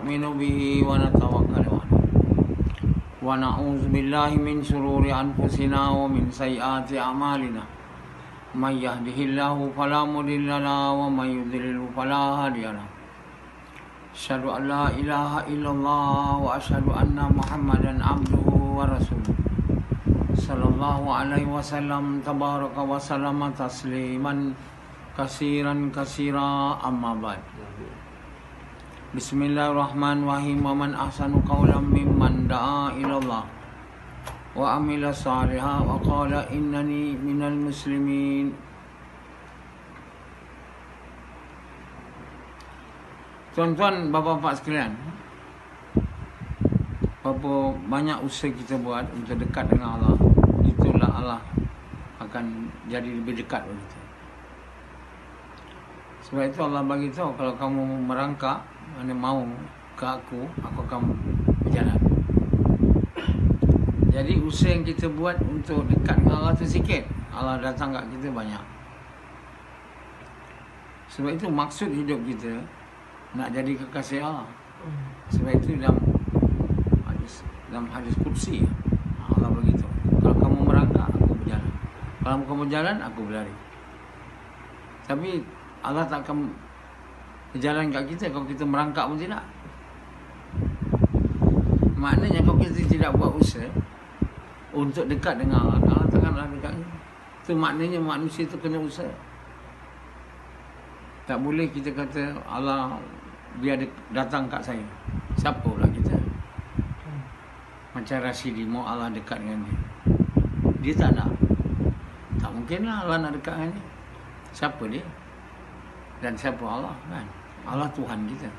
نؤمن به ونتوكل عليه ونعوذ بالله من شرور أنفسنا ومن سيئات أعمالنا من يهده الله فلا مضل له ومن يضلل فلا هادي له أشهد أن لا إله إلا الله وأشهد أن محمدا عبده ورسوله صلى الله عليه وسلم تبارك وسلم تسليما كثيرا أما بعد بسم الله الرحمن الرحيم ومن أحسن قولا ممن دعا إلى الله وعمل صالحا وقال إنني من المسلمين. Tuan-tuan, bapa-bapa sekalian, berapa banyak usaha kita buat untuk dekat dengan Allah, itulah Allah akan jadi lebih dekat dengan kita. Sebab itu Allah bagi tahu, kalau kamu merangkak, mana mau ke aku akan berjalan. Jadi usaha yang kita buat untuk dekat dengan Allah tu sikit, Allah datang kat kita banyak. Sebab itu maksud hidup kita nak jadi kekasih Allah. Sebab itu dalam hadis kursi Allah beritahu, kalau kamu merangkak, aku berjalan. Kalau kamu berjalan, aku berlari. Tapi Allah tak akan berjalan kat kita kalau kita merangkak pun tidak. Maknanya kalau kita tidak buat usaha untuk dekat dengan Allah, Allah takkanlah dekat kita. Itu maknanya manusia itu kena usaha. Tak boleh kita kata Allah biar datang kat saya. Siapa pula kita? Macam Rasidi mau Allah dekat dengan dia. Dia tak nak. Tak mungkinlah Allah nak dekat dengan dia. Siapa dia? Dan siapa Allah, kan? Allah Tuhan kita.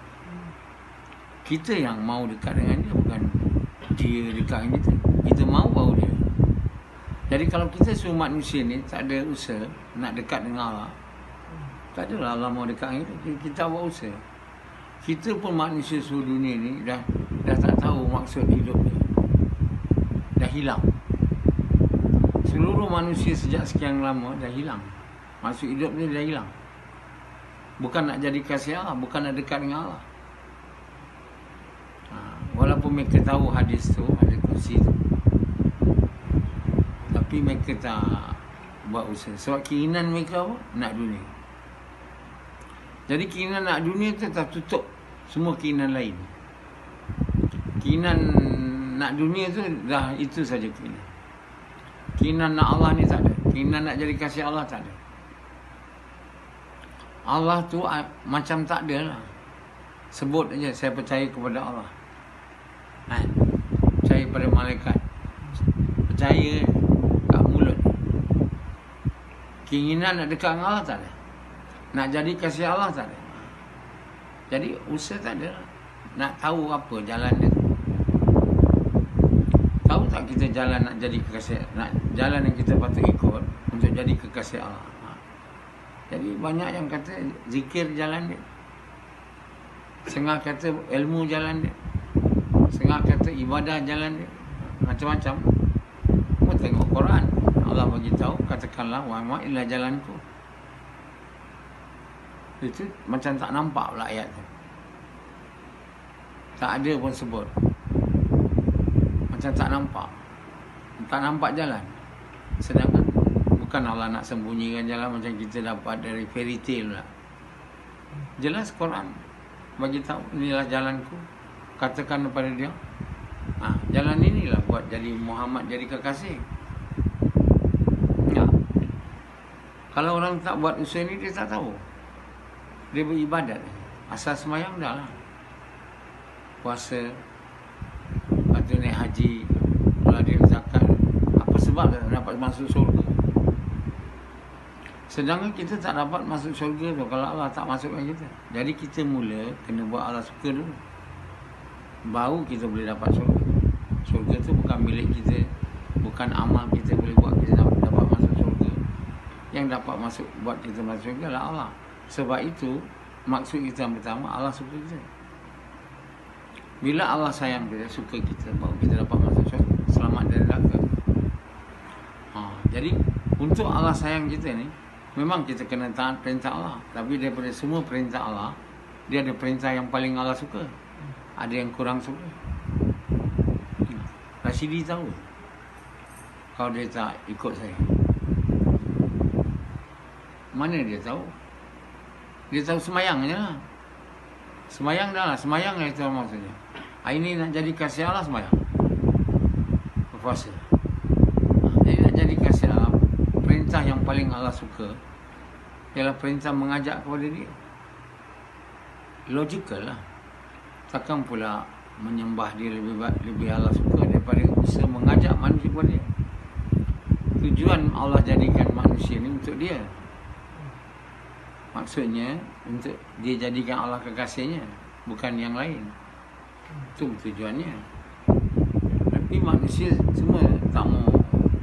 Kita yang mau dekat dengan dia, bukan dia dekat dengan kita. Kita mau baru dia. Jadi kalau kita semua manusia ni tak ada usaha nak dekat dengan Allah, tak adalah Allah mau dekat dengan kita. Kita buat usaha. Kita pun manusia seluruh dunia ni dah tak tahu maksud hidup ni. Dah hilang. Seluruh manusia sejak sekian lama dah hilang. Maksud hidup ni dah hilang. Bukan nak jadi kasih Allah, bukan nak dekat dengan Allah. Walaupun mereka tahu hadis tu, hadis kursi tu, tapi mereka tak buat usaha. Sebab keinginan mereka apa? Nak dunia. Jadi keinginan nak dunia tu tak tutup semua keinginan lain. Keinginan nak dunia tu dah itu saja keinginan. Keinginan nak Allah ni tak ada. Keinginan nak jadi kasih Allah tak ada. Allah tu macam tak ada lah. Sebut aja saya percaya kepada Allah. Percaya pada malaikat. Percaya kat mulut. Keinginan nak dekat dengan Allah tak ada. Nak jadi kasih Allah tak ada. Jadi usaha tak ada. Nak tahu apa jalan dia. Tahu tak kita jalan nak jadi kekasih, nak jalan yang kita patut ikut untuk jadi kekasih Allah. Jadi banyak yang kata zikir jalan dia. Setengah kata ilmu jalan dia. Setengah kata ibadah jalan dia. Macam-macam. Kamu tengok Quran, Allah bagi tahu, katakanlah wa ma illa jalanku. Itu macam tak nampak pula ayat tu. Tak ada pun sebut. Macam tak nampak. Tak nampak jalan. Sedangkan bukan Allah nak sembunyikan jalan macam kita dapat dari fairy tale lah. Jelas Quran bagi tahu inilah jalanku. Katakan kepada dia, jalan inilah buat jadi Muhammad jadi kekasih. Ya. Kalau orang tak buat usaha ni, dia tak tahu. Dia beribadat. Asal semayang dah lah. Puasa, lepas tu naik haji, kalau dia zakat. Apa sebab dia dapat masuk surga? Sedangkan kita tak dapat masuk syurga tu kalau Allah tak masukkan kita. Jadi kita mula kena buat Allah suka dulu, baru kita boleh dapat syurga. Syurga tu bukan milik kita, bukan amal kita boleh buat kita dapat masuk syurga. Yang dapat masuk buat kita masuk syurga adalah Allah. Sebab itu maksud kita yang pertama, Allah suka kita. Bila Allah sayang kita, suka kita, baru kita dapat masuk syurga, selamat dari neraka. Jadi untuk Allah sayang kita ni, memang kita kena taat perintah Allah. Tapi daripada semua perintah Allah, dia ada perintah yang paling Allah suka. Ada yang kurang suka. Rasidi tahu kalau dia tak ikut saya. Mana dia tahu? Dia tahu semayangnya lah. Semayang dah lah. Semayang lah itu maksudnya. Ini nak jadi kasih Allah semayang. Puasa. Jadi nak jadi kasih Allah, perintah yang paling Allah suka ialah perintah mengajak kepada dia. Logical lah. Takkan pula menyembah dia lebih Allah suka daripada usaha mengajak manusia kepada dia. Tujuan Allah jadikan manusia ni untuk dia. Maksudnya untuk dia jadikan Allah kekasihnya, bukan yang lain. Itu tujuannya. Tapi manusia semua tak mau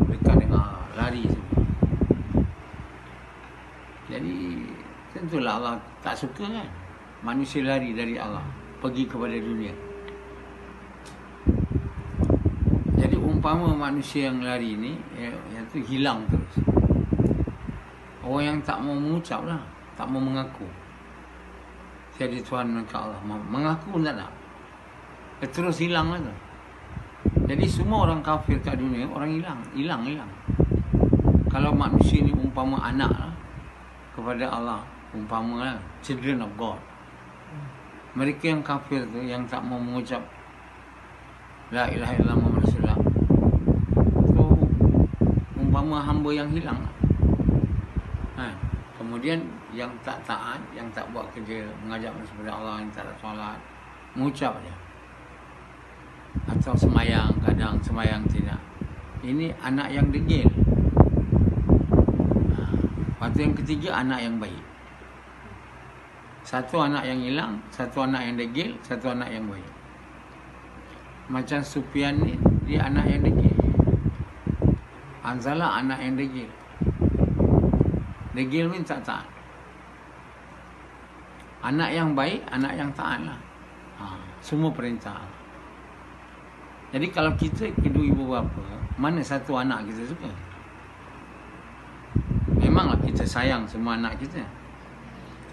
dekat dengan Allah, lari semua. Jadi tentulah Allah tak suka kan manusia lari dari Allah, pergi kepada dunia. Jadi umpama manusia yang lari ni, yang tu hilang terus. Orang yang tak mau mengucap lah, tak mau mengaku tiada Tuhan melainkan Allah, mengaku tak nak, terus hilang lah tu. Jadi semua orang kafir kat dunia, orang hilang. Kalau manusia ni umpama anak lah kepada Allah, umpama lah, children of God. Mereka yang kafir tu, yang tak mau mengucap La ilaha illallah Muhammad Rasulullah, tu umpama hamba yang hilang. Kemudian yang tak taat, yang tak buat kerja mengajak manusia kepada Allah, yang tak ada solat, mengucap je, atau semayang, kadang semayang tidak. Ini anak yang degil. Lepas tu yang ketiga, anak yang baik. Satu anak yang hilang, satu anak yang degil, satu anak yang baik. Macam Sufyan ni, dia anak yang degil. Hanzalah anak yang degil. Degil ni tak taat. Anak yang baik, anak yang taat lah. Semua perintah. Jadi kalau kita kedua ibu bapa, mana satu anak kita suka? Memanglah kita sayang semua anak kita.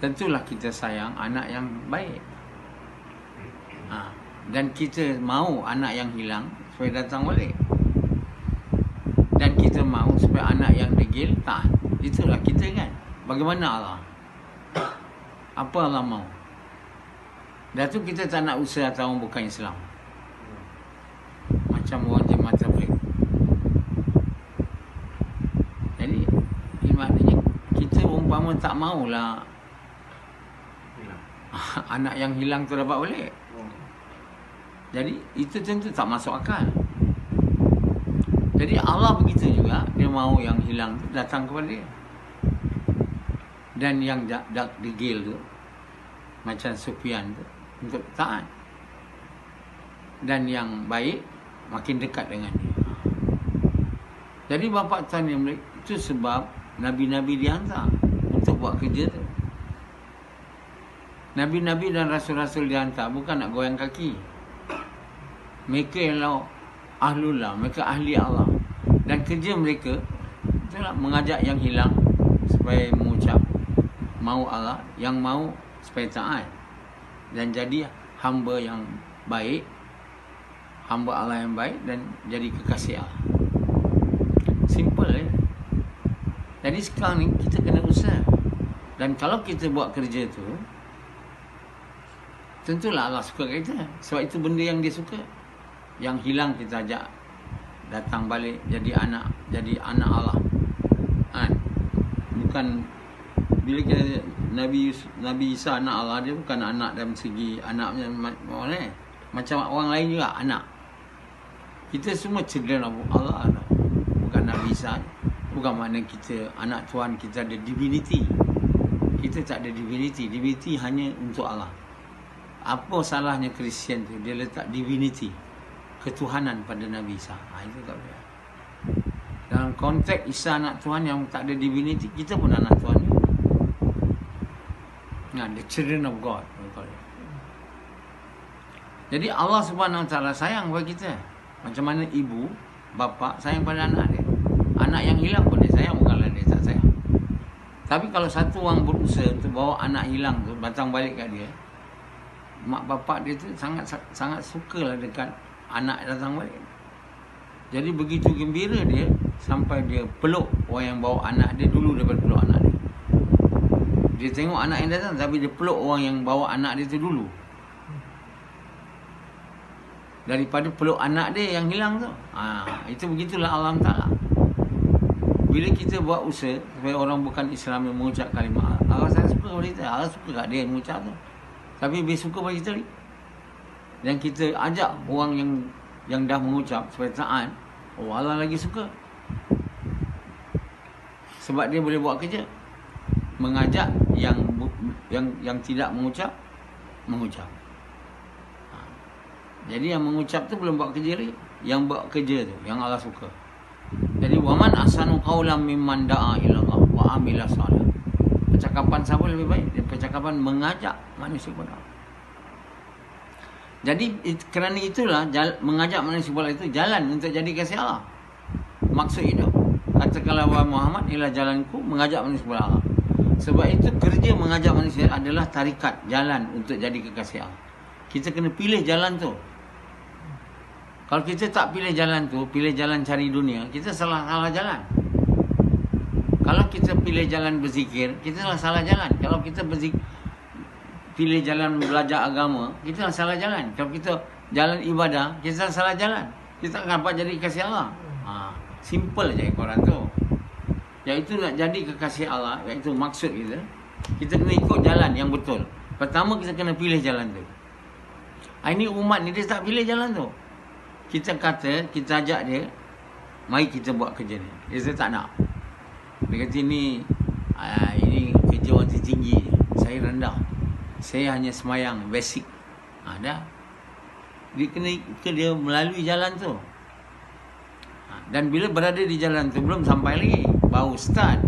Tentulah kita sayang anak yang baik. Dan kita mahu anak yang hilang supaya datang balik. Dan kita mahu supaya anak yang degil taat. Itulah kita kan. Bagaimana Allah? Apa Allah mahu? Dah tu kita tak nak usaha tahu bukan Islam. Macam orang jemaah tabligh. Jadi maknanya kita umpama tak maulah anak yang hilang tu dapat balik. Jadi itu tentu tak masuk akal. Jadi Allah begitu juga, dia mahu yang hilang tu datang kepada dia. Dan yang degil tu, macam Sufyan tu, untuk taat. Dan yang baik makin dekat dengan dia. Jadi bapa tuan yang baik, itu sebab Nabi-Nabi dihantar untuk buat kerja tu. Nabi-Nabi dan Rasul-Rasul dihantar bukan nak goyang kaki. Mereka ialah ahlullah, mereka ahli Allah. Dan kerja mereka itulah mengajak yang hilang supaya mengucap mahu Allah, yang mahu supaya taat dan jadi hamba yang baik, hamba Allah yang baik dan jadi kekasih Allah. Simple ya. Jadi sekarang ni kita kena usaha. Dan kalau kita buat kerja tu, tentulah Allah suka kita. Sebab itu benda yang dia suka. Yang hilang kita ajak datang balik jadi anak Allah. Bukan bila kita Nabi Isa anak Allah, dia bukan anak dalam segi anaknya macam orang lain juga anak. Kita semua children of Allah. Bukan Nabi Isa. Bukan makna kita anak Tuhan, kita ada divinity. Kita tak ada divinity. Divinity hanya untuk Allah. Apa salahnya Kristian tu? Dia letak divinity, ketuhanan pada Nabi Isa. Itu tak boleh. Dalam konteks Isa anak Tuhan yang tak ada divinity, kita pun anak Tuhan. The children of God. Jadi Allah Subhanahu Wa Taala sayang kepada kita. Macam mana ibu, bapa sayang pada anak dia. Anak yang hilang pun dia sayang, bukanlah dia tak sayang. Tapi kalau satu orang berusaha untuk bawa anak hilang tu datang balik kat dia, mak bapak dia tu sangat sukalah dekat anak datang balik. Jadi begitu gembira dia sampai dia peluk orang yang bawa anak dia dulu daripada peluk anak dia. Dia tengok anak yang datang tapi dia peluk orang yang bawa anak dia tu dulu. Daripada peluk anak dia yang hilang tu. Itu begitulah alam Ta'ala. Bila kita buat usaha supaya orang bukan Islam yang mengucap kalimah Allah, saya suka pada kita. Allah suka kat dia yang mengucap tu. Tapi dia suka pada kita ni. Dan kita ajak orang yang dah mengucap supaya taat, Allah lagi suka. Sebab dia boleh buat kerja. Mengajak yang tidak mengucap. Jadi yang mengucap tu belum buat kerja lagi. Yang buat kerja tu yang Allah suka. Jadi waman ahsanu qawlan mimman da'a ila Allah wa amila salih. Percakapan siapa lebih baik? Percakapan mengajak manusia kepada Allah. Jadi kerana itulah mengajak manusia kepada Allah itu jalan untuk jadi kasih Allah. Maksud hidup. Katakanlah wahai Muhammad, inilah jalanku mengajak manusia kepada Allah. Sebab itu kerja mengajak manusia adalah tarikat, jalan untuk jadi kekasih Allah. Kita kena pilih jalan tu. Kalau kita tak pilih jalan tu, pilih jalan cari dunia, kita salah jalan. Kalau kita pilih jalan berzikir, kita salah jalan. Kalau kita pilih jalan belajar agama, kita salah jalan. Kalau kita jalan ibadah, kita salah jalan. Kita tak dapat jadi kekasih Allah. Simple je Quran tu. Iaitu nak jadi kekasih Allah, iaitu maksud kita. Kita kena ikut jalan yang betul. Pertama kita kena pilih jalan tu. Ini umat ni dia tak pilih jalan tu. Kita kata, kita ajak dia, mari kita buat kerja ni. Dia tak nak. Dia kata ini kerja orang tinggi. Saya rendah. Saya hanya semayang, basic. Dah. Dia kena ikut dia melalui jalan tu. Dan bila berada di jalan tu, belum sampai lagi. Baru start.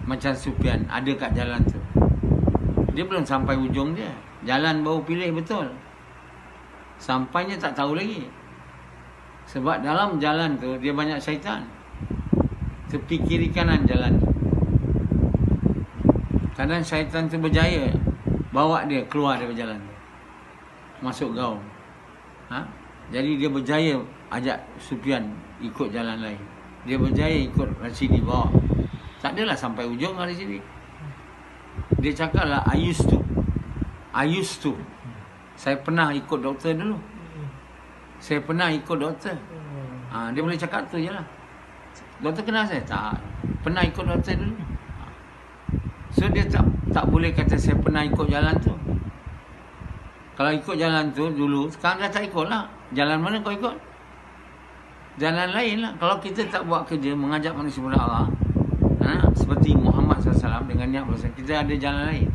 Macam Sufyan, ada kat jalan tu. Dia belum sampai ujung dia. Jalan baru pilih betul. Sampainya tak tahu lagi. Sebab dalam jalan tu dia banyak syaitan. Tepi kiri kanan jalan tu. Kadang syaitan tu berjaya bawa dia keluar daripada jalan tu, masuk gaung. Jadi dia berjaya ajak Sufyan ikut jalan lain. Dia berjaya ikut Rashidi bawa. Tak adalah sampai ujung Rashidi. Dia cakap lah I used to. Saya pernah ikut doktor dulu. Saya pernah ikut doktor. Dia boleh cakap tu je lah. Doktor kenal saya? Tak. Pernah ikut doktor dulu. So dia tak boleh kata saya pernah ikut jalan tu. Kalau ikut jalan tu dulu, sekarang dah tak ikut lah. Jalan mana kau ikut? Jalan lain lah. Kalau kita tak buat kerja mengajak manusia kepada Allah, seperti Muhammad SAW dengan niat bersama, kita ada jalan lain.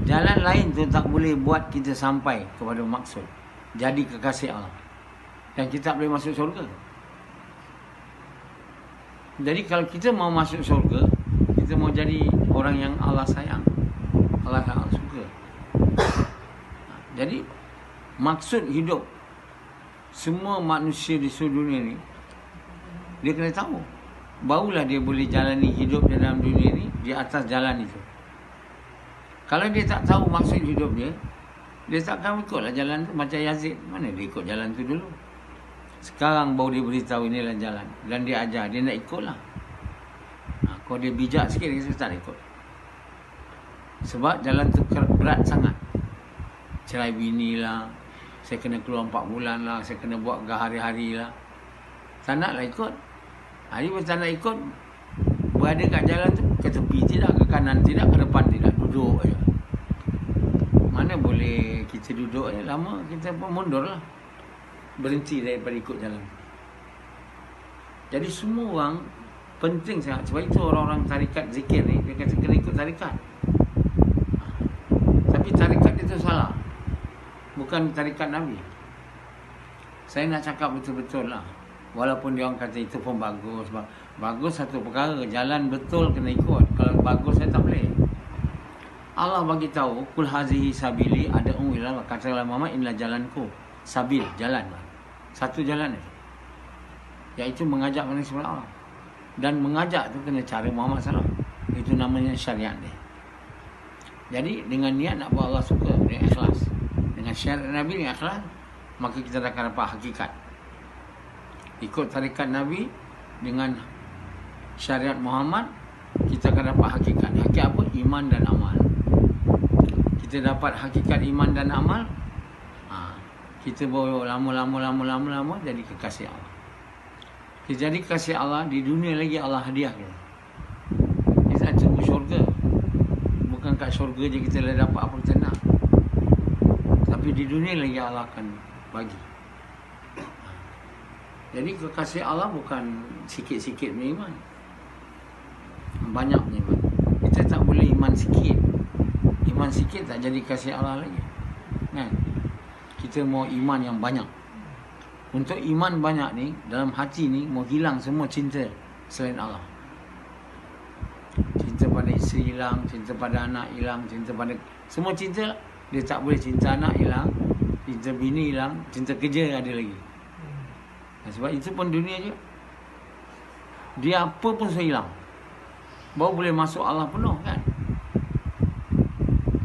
Jalan lain tu tak boleh buat kita sampai kepada maksud jadi kekasih Allah. Dan kita tak boleh masuk syurga. Jadi kalau kita mau masuk syurga, kita mau jadi orang yang Allah sayang, Allah suka. Jadi maksud hidup semua manusia di seluruh dunia ni, dia kena tahu. Barulah dia boleh jalani hidup dalam dunia ni di atas jalan itu. Kalau dia tak tahu maksud hidup dia takkan ikutlah jalan tu. Macam Yazid, mana dia ikut jalan tu dulu. Sekarang baru dia beritahu inilah jalan. Dan dia ajar, dia nak ikutlah. Kalau dia bijak sikit, dia tak nak ikut. Sebab jalan tu berat sangat. Cerai bini lah, saya kena keluar 4 bulan lah, saya kena buat hari-hari lah. Tak naklah ikut. Hari pun tak nak ikut, berada kat jalan tu, ke tepi tidak, ke kanan tidak, ke depan tidak, duduk je. Mana boleh kita duduk je, lama kita pun mundur lah. Berhenti daripada ikut jalan. Jadi semua orang penting sangat. Sebab itu orang-orang tarikat zikir ni, dia kata kena ikut tarikat. Tapi tarikat itu salah. Bukan tarikat Nabi. Saya nak cakap betul-betul lah. Walaupun dia orang kata itu pun bagus. Bagus satu perkara. Jalan betul kena ikut. Kalau bagus saya tak boleh. Allah bagi tahu, kul hazihi sabili ad'u ila Allah. Kata Muhammad, inilah jalanku. Sabil, jalan. Satu jalan itu. Iaitu mengajak manusia kepada Allah. Dan mengajak tu kena cara Muhammad SAW. Itu namanya syariat dia. Jadi dengan niat nak buat Allah suka, dia ikhlas. dengan syariat Nabi dengan akhlak, maka kita akan dapat hakikat. Ikut tarikat Nabi dengan syariat Muhammad, kita akan dapat hakikat. Hakikat apa? Iman dan amal. Kita dapat hakikat iman dan amal, kita bawa lama jadi kekasih Allah. Kita jadi kekasih Allah di dunia lagi, Allah hadiah kita. Kita nak tunggu syurga. Bukan kat syurga je kita dah dapat apa kita nak, tapi di dunia lagi Allah akan bagi. Jadi kekasih Allah bukan sikit-sikit punya iman, banyak punya iman. Kita tak boleh iman sikit. Iman sikit tak jadi kasih Allah lagi, kan? Kita mau iman yang banyak. Untuk iman banyak ni, dalam hati ni mau hilang semua cinta selain Allah. Cinta pada isteri hilang, cinta pada anak hilang, cinta pada semua cinta. Dia tak boleh cinta anak hilang, cinta bini hilang, cinta kerja ada lagi. Sebab itu pun dunia je, dia apa pun sudah hilang, baru boleh masuk Allah penuh, kan?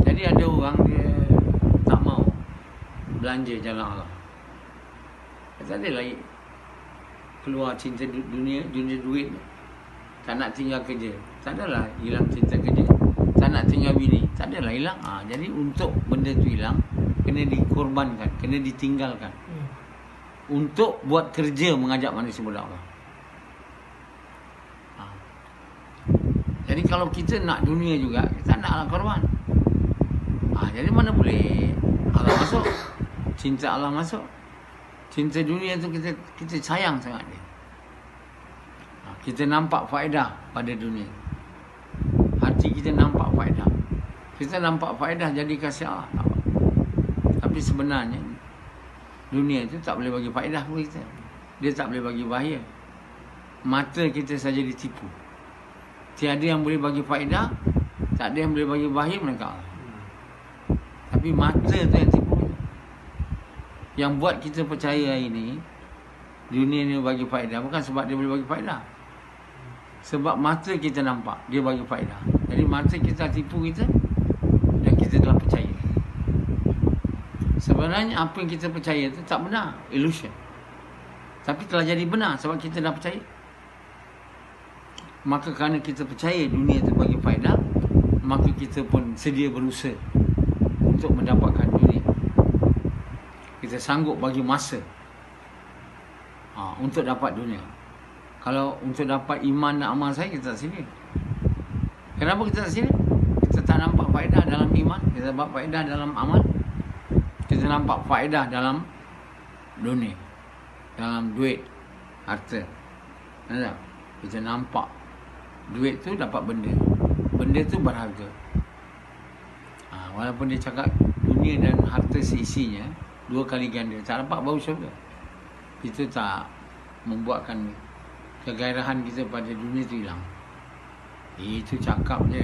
Jadi ada orang dia tak mau belanja jalan Allah. Tak ada lagi keluar cinta dunia duit. Tak nak tinggal kerja, tak adalah hilang cinta kerja. Tak nak tinggal bini, tak adalah hilang. Jadi untuk benda tu hilang, kena dikorbankan, kena ditinggalkan, untuk buat kerja mengajak manusia kepada Allah. Jadi kalau kita nak dunia juga, kita naklah korban. Jadi mana boleh Allah masuk, cinta Allah masuk. Cinta dunia tu kita sayang sangat dia. Kita nampak faedah pada dunia. Hati kita nampak faedah. Kita nampak faedah jadi kasih Allah. Tapi sebenarnya dunia itu tak boleh bagi faedah kepada kita. Dia tak boleh bagi bahaya. Mata kita saja ditipu. Tiada yang boleh bagi faedah, tak ada yang boleh bagi bahaya melainkan Allah. Tapi mata tu yang tipu kita. Yang buat kita percaya hari ni dunia ni bagi faedah, bukan sebab dia boleh bagi faedah, sebab mata kita nampak dia bagi faedah. Jadi mata kita tipu kita dan kita telah percaya. Sebenarnya apa yang kita percaya itu tak benar, illusion. Tapi telah jadi benar sebab kita dah percaya. Maka kerana kita percaya dunia itu bagi faedah, maka kita pun sedia berusaha untuk mendapatkan dunia. Kita sanggup bagi masa untuk dapat dunia. Kalau untuk dapat iman dan amal saya, kita tak sini. Kenapa kita tak sini? Kita tak nampak faedah dalam iman, kita nampak faedah dalam amal. Kita nampak faedah dalam dunia, dalam duit, harta. Nampak? Kita nampak duit tu dapat benda, benda tu berharga. Walaupun dia cakap dunia dan harta seisinya 2 kali ganda, tak dapat bau syurga. Itu tak membuatkan kegairahan kita pada dunia tu hilang. Itu cakap je.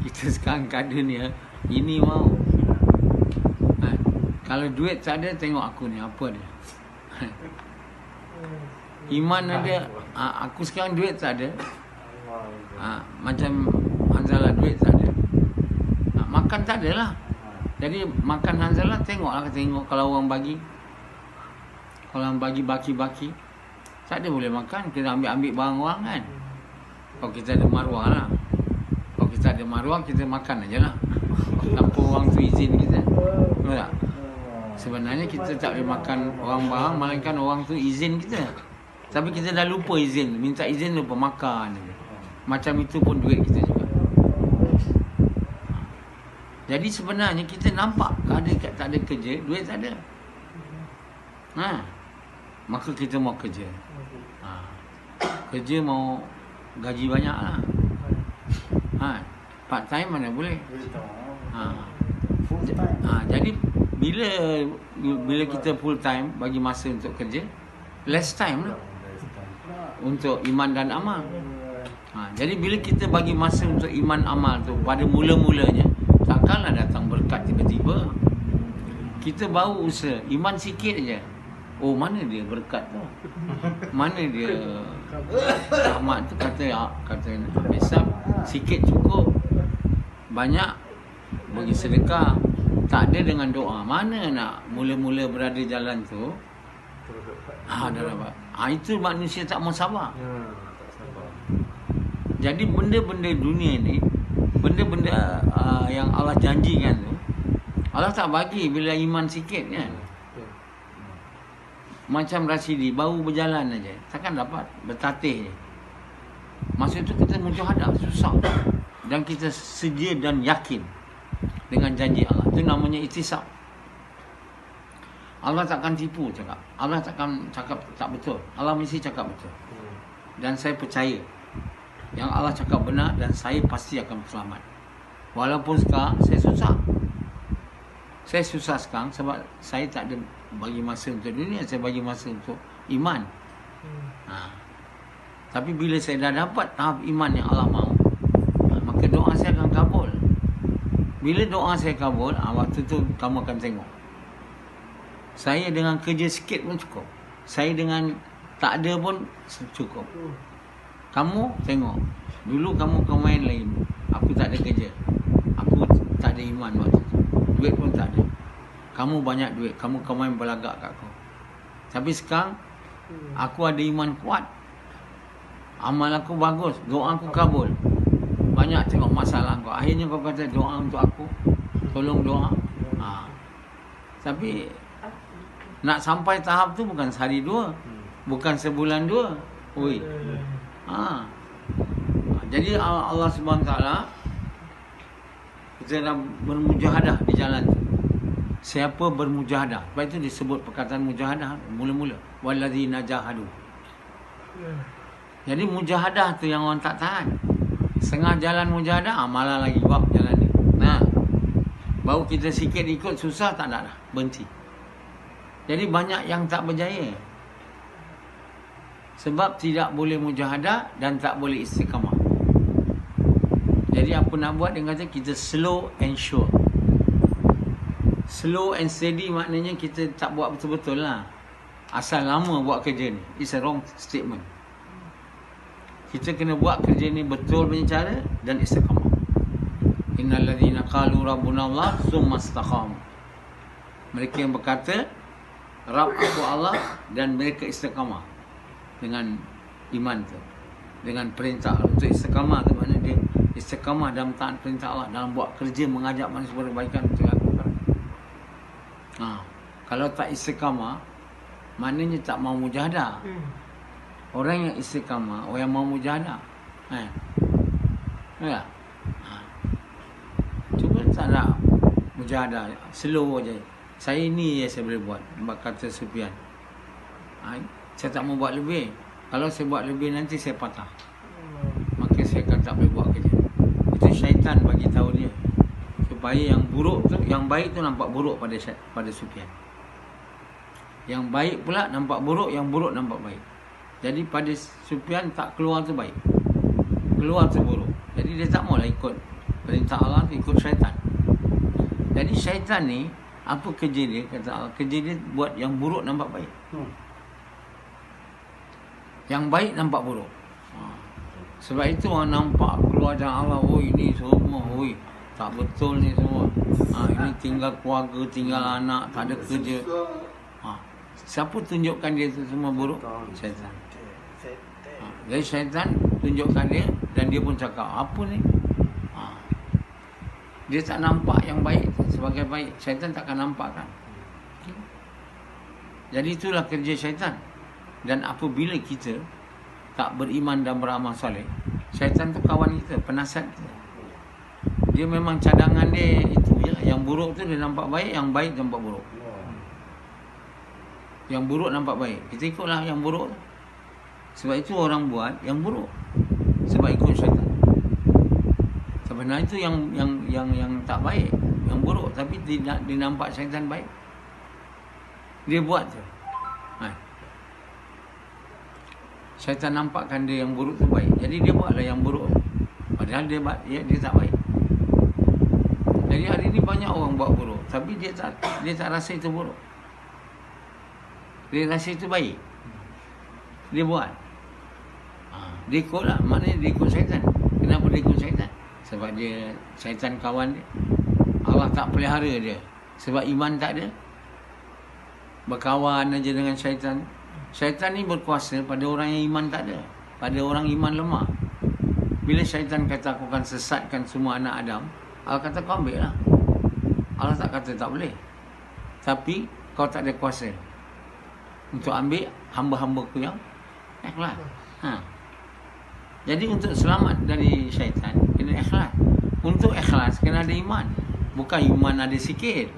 Kita sekarang kat dunia ini mau. Kalau duit tak ada, tengok aku ni apa dia. Iman ada, aku sekarang duit tak ada. Macam Hanzalah duit tak ada. Makan tak ada lah. Jadi makan Hanzalah, tengok kalau orang bagi. Kalau orang bagi baki-baki, tak ada boleh makan. Kita ambil barang orang, kan. Kalau kita ada maruah lah. Kalau kita ada maruah, kita makan aja lah, tanpa orang tu izin kita. Betul tak? Sebenarnya kita tak boleh makan orang barang, melainkan orang tu izin kita. Tapi kita dah lupa izin, minta izin lupa makan. Macam itu pun duit kita juga. Jadi sebenarnya kita nampak tak ada kerja, duit tak ada. Maka kita mau kerja. Kerja mau gaji banyak lah. Part time mana boleh. Jadi bila kita full time bagi masa untuk kerja, less time lah untuk iman dan amal. Jadi bila kita bagi masa untuk iman amal tu pada mula-mulanya, takkanlah datang berkat tiba-tiba. Kita baru usaha iman sikit aja. Oh, mana dia berkat tu? Mana dia rahmat tu? Kata Besar, sikit cukup, banyak bagi sedekah, Tak ada dengan doa. Mana nak mula-mula berada jalan tu dah dapat. Itu manusia tak mau sabar. Tak sabar. Jadi benda-benda dunia ni, benda-benda yang Allah janjikan tu, Allah tak bagi bila iman sikit kan. Macam Rasidi baru berjalan aja, takkan dapat, bertatih je. Masa tu kita mujahadah, susah. Dan kita sedia dan yakin dengan janji Allah. Itu namanya ikhtisab. Allah takkan tipu cakap. Allah takkan cakap tak betul. Allah mesti cakap betul. Dan saya percaya yang Allah cakap benar dan saya pasti akan selamat. Walaupun sekarang saya susah. Saya susah sekarang sebab saya tak ada bagi masa untuk dunia, saya bagi masa untuk iman. Tapi bila saya dah dapat tahap iman yang Allah mahu, maka doa saya akan kabul. Bila doa saya kabul, waktu tu kamu akan tengok. Saya dengan kerja sikit pun cukup. Saya dengan tak ada pun cukup. Kamu tengok, dulu kamu main lain. Aku tak ada kerja. Aku tak ada iman waktu tu. Duit pun tak ada. Kamu banyak duit, kamu main belagak kat aku. Tapi sekarang aku ada iman kuat. Amal aku bagus, doa aku kabul. Banyak tengok masalah kau. Akhirnya kau kata doa untuk aku. Tolong doa. Tapi nak sampai tahap tu bukan sehari dua, bukan sebulan dua. Oi. Jadi Allah Subhanahu Taala, kita dah bermujahadah di jalan tu. Siapa bermujahadah? Sebab itu disebut perkataan mujahadah mula-mula. Walladzina jahadu. Jadi mujahadah tu yang orang tak tahan. Setengah jalan mujahadah, malah lagi buat jalan ni. Baru kita sikit ikut susah, tak nak dah. Berhenti. Jadi banyak yang tak berjaya. Sebab tidak boleh mujahadah dan tak boleh istiqamah. Jadi apa nak buat, dia kata kita slow and sure. Slow and steady maknanya kita tak buat betul-betul lah. Asal lama buat kerja ni. It's a wrong statement. Kita kena buat kerja ni betul punya cara dan istiqamah. Innal ladzina qalu rabbuna Allah tsumma istaqamu. Mereka yang berkata Rabb aku Allah dan mereka istiqamah dengan iman tu, dengan perintah Allah. Untuk istiqamah tu maknanya dia istiqamah dalam taat perintah Allah, dalam buat kerja mengajak manusia kepada kebaikan betul lakukan. Kalau tak istiqamah, maknanya tak mau mujahadah. Orang yang istiqamah, orang yang mau mujahadah. Ya. Cuba tak nak mujahadah, slow aja. Saya ni yang saya boleh buat, kata Sufyan. Saya tak mau buat lebih. Kalau saya buat lebih nanti saya patah. Maka saya akan tak boleh buat kerja. Itu syaitan bagi tahu dia. Supaya yang buruk tu, yang baik tu nampak buruk pada Sufyan. Yang baik pula nampak buruk, yang buruk nampak baik. Jadi pada Sufyan tak keluar tu baik, keluar tu buruk. Jadi dia tak maulah ikut perintah Allah, ikut syaitan. Jadi syaitan ni, apa kerja dia? Kata Allah, kerja dia buat yang buruk nampak baik, yang baik nampak buruk. Sebab itu orang nampak keluar jalan Allah, oh ini semua, oh tak betul ni semua. Ini tinggal keluarga, tinggal anak, tak ada kerja. Siapa tunjukkan dia tu semua buruk? Syaitan. Jadi syaitan tunjukkan dia dan dia pun cakap, apa ni? Dia tak nampak yang baik sebagai baik. Syaitan takkan nampakkan. Jadi itulah kerja syaitan. Dan apabila kita tak beriman dan beramal soleh, syaitan tu kawan kita, penasihat kita. Dia memang cadangan dia itu je. Yang buruk tu dia nampak baik, yang baik nampak buruk. Yang buruk nampak baik. Kita ikutlah yang buruk. Sebab itu orang buat yang buruk. Sebab ikut syaitan. Sebenarnya itu yang tak baik, yang buruk, tapi dia nampak syaitan baik. Dia buat tu. Syaitan nampakkan dia yang buruk tu baik. Jadi dia buatlah yang buruk. Padahal dia tak baik. Jadi hari ni banyak orang buat buruk, tapi dia tak rasa itu buruk. Dia rasa itu baik. Dia buat. Dia ikutlah. Maknanya dia ikut syaitan. Kenapa dia ikut syaitan? Sebab dia syaitan kawan dia. Allah tak pelihara dia. Sebab iman tak ada. Berkawan aja dengan syaitan. Syaitan ni berkuasa pada orang yang iman tak ada. Pada orang iman lemah. Bila syaitan kata aku akan sesatkan semua anak Adam, Allah kata kau ambil lah. Allah tak kata tak boleh. Tapi kau tak ada kuasa untuk ambil hamba-hambaku yang ikhlas. Jadi untuk selamat dari syaitan kena ikhlas. Untuk ikhlas kena ada iman. Bukan iman ada sikit.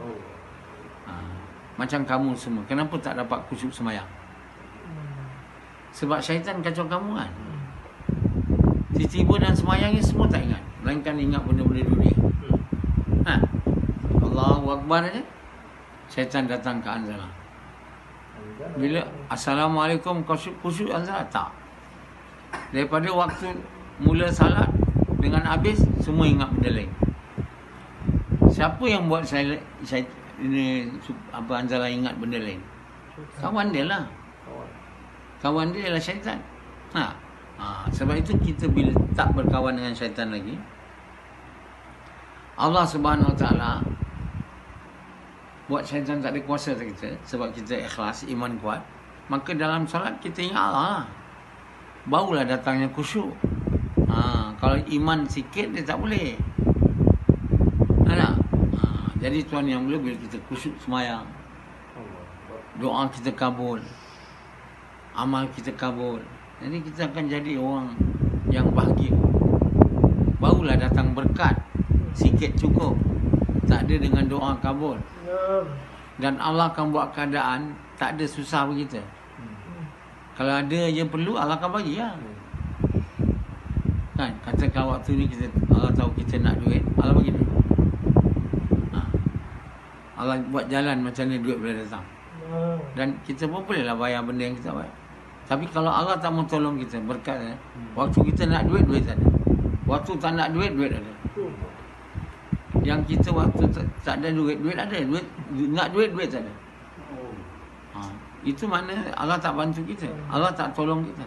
Macam kamu semua, kenapa tak dapat khusyuk sembahyang? Sebab syaitan kacau kamu kan. Tiba-tiba dan sembahyang ni semua tak ingat, melainkan ingat benda-benda dunia. Allahu Akbar aja, syaitan datang ke Anzala. Bila Assalamualaikum khusyuk Anzala, tak. Daripada waktu mula salat dengan habis, semua ingat benda lain. Siapa yang buat saya ini Anzala ingat benda lain? Kawan dia lah. Kawan dia ialah syaitan. Sebab itu kita bila tak berkawan dengan syaitan lagi, Allah Subhanahu Wa Taala buat syaitan tak ada kuasa atas kita. Sebab kita ikhlas, iman kuat. Maka dalam solat kita ingat Allah lah. Barulah datangnya khusyuk. Kalau iman sikit dia tak boleh. Jadi tuan yang mulia, bila kita khusyuk sembahyang, doa kita kabul, amal kita kabul, jadi kita akan jadi orang yang bahagia. Barulah datang berkat. Sikit cukup, tak ada dengan doa kabul. Dan Allah akan buat keadaan tak ada susah bagi kita. Kalau ada je perlu, Allah akan bagi lah. Kan, katakan waktu ni Allah tahu kita nak duit, Allah bagi duit. Allah buat jalan macam ni, duit boleh datang. Dan kita pun bolehlah bayar benda yang kita buat. Tapi kalau Allah tak mau tolong kita, berkat, waktu kita nak duit, duit ada. Waktu tak nak duit, duit ada. Yang kita waktu tak ada duit, duit ada. Nak duit, duit tak ada. Itu makna Allah tak bantu kita. Allah tak tolong kita.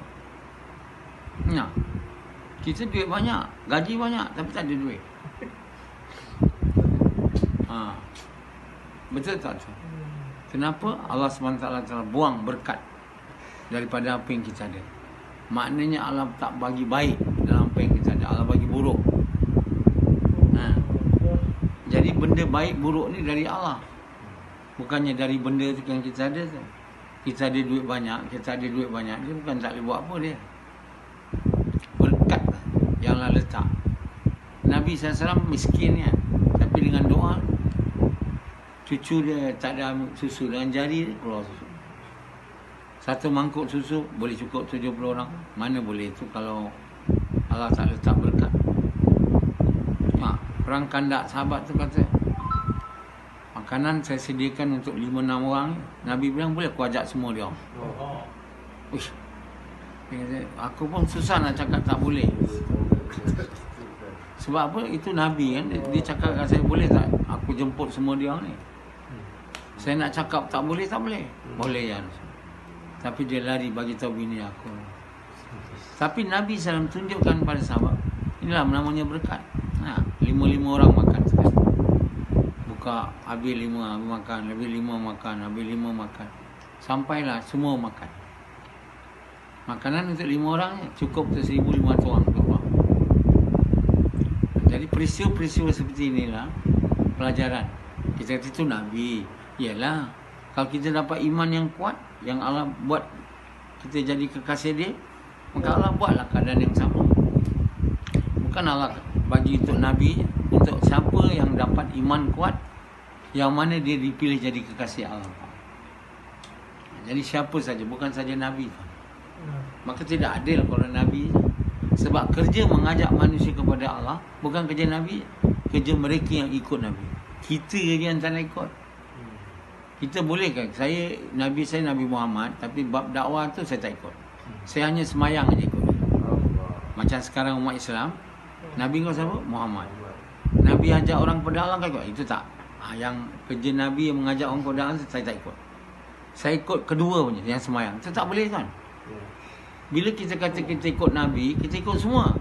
Kita duit banyak, gaji banyak, tapi tak ada duit. Betul tak tu? Kenapa Allah SWT telah buang berkat daripada apa yang kita ada? Maknanya Allah tak bagi baik dalam apa yang kita ada. Allah bagi buruk. Jadi benda baik buruk ni dari Allah. Bukannya dari benda tu yang kita ada tu. Kita ada duit banyak, dia bukan tak boleh buat apa dia. Berkat yang Allah letak. Nabi SAW miskin kan, tapi dengan doa, cucu dia tak ada susu, dengan jari dia keluar susu. Satu mangkuk susu boleh cukup 70 orang. Mana boleh itu kalau Allah tak letak berkat. Perang Kandak, sahabat tu kata, makanan saya sediakan untuk 5-6 orang. Nabi bilang, boleh aku ajak semua dia. Uish. Aku pun susah nak cakap tak boleh. Sebab apa? Itu Nabi kan. Dia cakap kat saya, boleh tak aku jemput semua dia ni? Saya nak cakap tak boleh, tak boleh. Boleh ya. Tapi dia lari bagi tahu bini aku. Tapi Nabi SAW tunjukkan pada sahabat, inilah namanya berkat. 5 orang makan sekali. Buka, habis 5 makan, habis 5 makan, habis 5 makan. Sampailah semua makan. Makanan untuk 5 orang cukup untuk 1,500 orang keluar. Jadi peristiwa-peristiwa seperti inilah pelajaran. Kita kata itu Nabi. Yalah, kalau kita dapat iman yang kuat, yang Allah buat kita jadi kekasih dia, maka Allah buatlah keadaan yang sama. Bukan Allah bagi untuk Nabi, untuk siapa yang dapat iman kuat, yang mana dia dipilih jadi kekasih Allah. Jadi siapa saja, bukan saja Nabi. Maka tidak adil kalau Nabi. Sebab kerja mengajak manusia kepada Allah bukan kerja Nabi, kerja mereka yang ikut Nabi. Kita je yang tak nak ikut. Kita boleh kan, Nabi Muhammad, tapi bab dakwah tu saya tak ikut. Saya hanya semayang aja ikut. Macam sekarang umat Islam, Nabi kau siapa? Muhammad. Nabi ajak orang kepada Allah kan ikut? Itu tak. Yang kerja Nabi yang mengajak orang kepada Allah, saya tak ikut. Saya ikut kedua punya, yang semayang. Itu tak boleh kan? Bila kita kata kita ikut Nabi, kita ikut semua.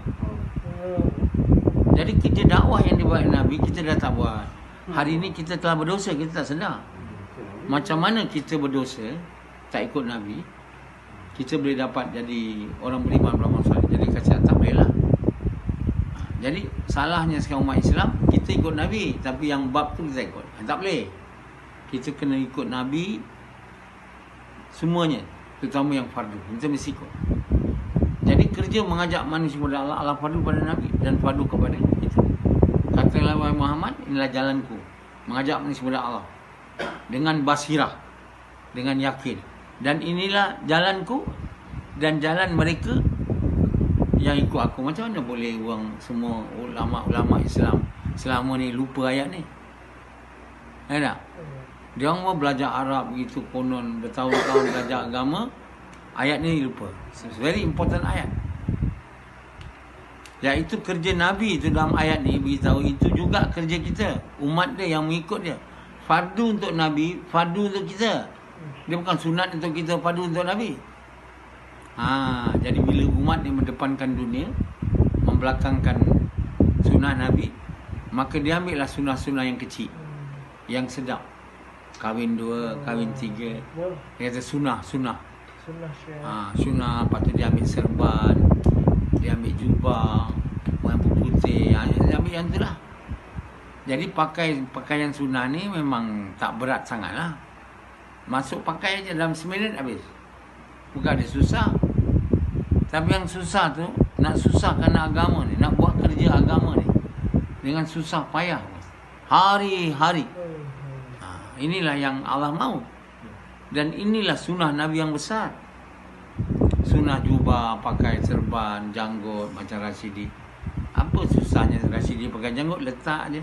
Jadi kerja dakwah yang dibuat Nabi, kita dah tak buat. Hari ini kita telah berdosa, kita tak sedar. Macam mana kita berdosa, tak ikut Nabi, kita boleh dapat jadi orang beriman, beramal soleh. Jadi kata tak bolehlah. Jadi salahnya sekarang umat Islam, kita ikut Nabi, tapi yang bab tu kita ikut. Tak boleh. Kita kena ikut Nabi semuanya, terutama yang fardu. Kita mesti ikut. Jadi kerja mengajak manusia kepada Allah, Allah fardu pada Nabi dan fardu kepada kita. Katalah wahai Muhammad, inilah jalanku, mengajak manusia kepada Allah dengan basirah, dengan yakin. Dan inilah jalanku dan jalan mereka yang ikut aku. Macam mana boleh orang semua ulama-ulama Islam selama ni lupa ayat ni? Tak? Dia orang mau belajar Arab begitu konon bertahun-tahun belajar agama, ayat ni lupa. It's very important ayat. Iaitu kerja Nabi itu dalam ayat ni beritahu itu juga kerja kita, umat dia yang mengikut dia. Fardu untuk Nabi, fardu untuk kita. Dia bukan sunat untuk kita, fardu untuk Nabi. Jadi bila umat ni mendepankan dunia, membelakangkan sunnah Nabi, maka dia ambillah sunnah-sunnah yang kecil, yang sedap. Kahwin 2, kahwin 3. Dia kata sunnah. Sunnah, lepas tu dia ambil serban, dia ambil jubah, yang putih, dia ambil yang tu lah. Jadi pakaian sunnah ni memang tak berat sangat lah. Masuk pakai je dalam seminit habis. Bukan dia susah. Tapi yang susah tu, nak susahkan agama ni, nak buat kerja agama ni dengan susah payah, hari-hari. Inilah yang Allah mahu. Dan inilah sunnah Nabi yang besar. Sunnah jubah, pakai serban, janggut macam Rasidi. Apa susahnya Rasidi pakai janggut? Letak je.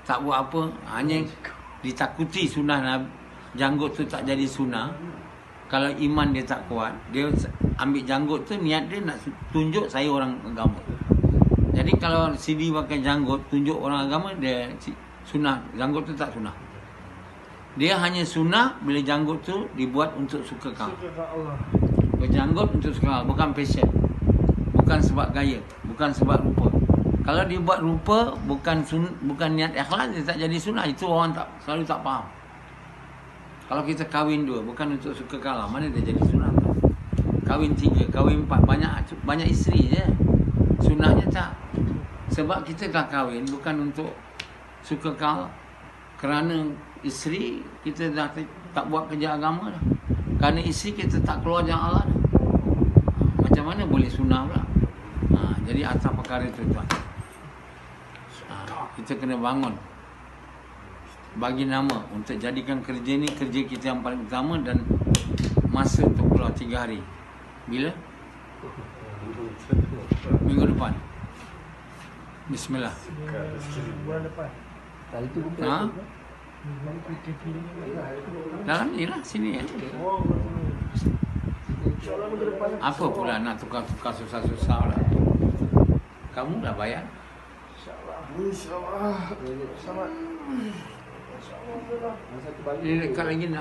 Tak buat apa. Hanya ditakuti sunnah Nabi. Janggut tu tak jadi sunnah. Kalau iman dia tak kuat, dia ambil janggut tu, niat dia nak tunjuk saya orang agama. Jadi kalau Sidi pakai janggut, tunjuk orang agama, dia sunnah. Janggut tu tak sunnah. Dia hanya sunnah bila janggut tu dibuat untuk suka Allah. Berjanggut untuk suka Allah, bukan passion. Bukan sebab gaya, bukan sebab rupa. Kalau dia buat rupa, bukan niat ikhlas, dia tak jadi sunnah. Itu orang selalu tak faham. Kalau kita kahwin 2, bukan untuk suka Allah, mana dia jadi sunnah tu? Kahwin 3, kahwin 4, banyak isteri je. Sunnahnya tak. Sebab kita dah kahwin bukan untuk suka Allah. Kerana isteri, kita dah tak buat kerja agama dah. Kerana isteri, kita tak keluar jalan Allah dah. Macam mana boleh sunnah pula? Jadi atas perkara itu tuan. Kita kena bangun, bagi nama untuk jadikan kerja ni kerja kita yang paling utama. Dan masa untuk keluar 3 hari. Bila? Minggu depan. Bismillah. Bulan depan. Kali tu bukan. Dalam ni lah, sini ya. Apa pula nak tukar-tukar susah-susah lah. Kamu dah bayar? InsyaAllah. Selamat. Ini dekat lagi nak